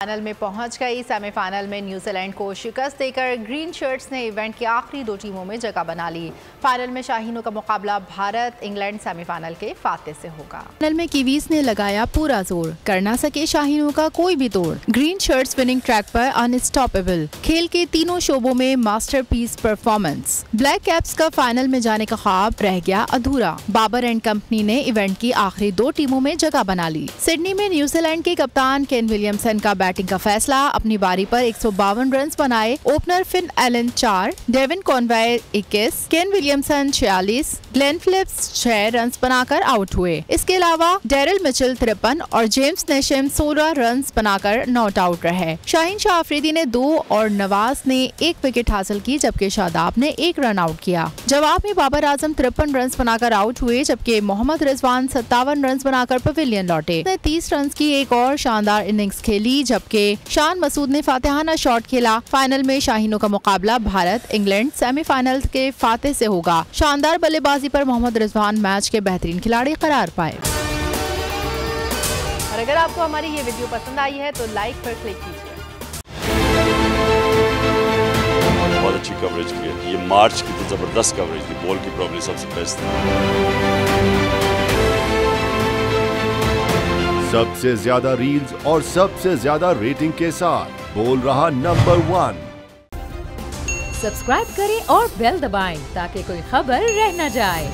Final में पहुंच गई। सेमीफाइनल में न्यूजीलैंड को शिकस्त देकर ग्रीन शर्ट्स ने इवेंट की आखिरी दो टीमों में जगह बना ली। फाइनल में शाहीनों का मुकाबला भारत इंग्लैंड सेमीफाइनल के फाते से होगा। फाइनल में कीवीज ने लगाया पूरा जोर, कर ना सके शाहीनों का कोई भी तोड़। ग्रीन शर्ट्स विनिंग ट्रैक पर अनस्टॉपेबल, खेल के तीनों शोबों में मास्टरपीस परफॉर्मेंस। ब्लैक कैप्स का फाइनल में जाने का ख्वाब रह गया अधूरा। बाबर एंड कंपनी ने इवेंट की आखिरी दो टीमों में जगह बना ली। सिडनी में न्यूजीलैंड के कप्तान केन विलियमसन का बैटिंग का फैसला, अपनी बारी पर 152 रन बनाए। Opener Finn Allen 4, Devon Conway 21, Kane Williamson 46, Glenn Phillips 6 run बनाकर आउट हुए। इसके अलावा डेरिल मिचेल 53 और जेम्स नेशम 16 रन बनाकर नॉट आउट रहे। शाहीन शाह अफरीदी ने 2 और नवाज ने 1 विकेट हासिल की, जबकि शादाब ने 1 रन आउट किया। जवाब में बाबर आजम 53 रन बनाकर आउट हुए, जबकि मोहम्मद रिजवान 57 रन बनाकर पवेलियन लौटे। 30 रन की एक और शानदार इनिंग्स खेली, जबकि शान मसूद ने फातिहाना शॉट खेला। फाइनल में शाहीनों का मुकाबला भारत इंग्लैंड सेमीफाइनल के फाते से होगा। शानदार बल्लेबाजी पर मोहम्मद रिजवान मैच के बेहतरीन खिलाड़ी करार पाए। और अगर आपको हमारी ये वीडियो पसंद आई है तो लाइक पर क्लिक कीजिए। बहुत अच्छी कवरेज की है, ये मार्च की तो जबरदस्त कवरेज थी, बॉल की प्रॉब्लम सबसे बेस्ट थी। सबसे ज्यादा रील्स और सबसे ज्यादा रेटिंग के साथ बोल रहा नंबर 1। सब्सक्राइब करें और बेल दबाएं ताकि कोई खबर रह न जाए।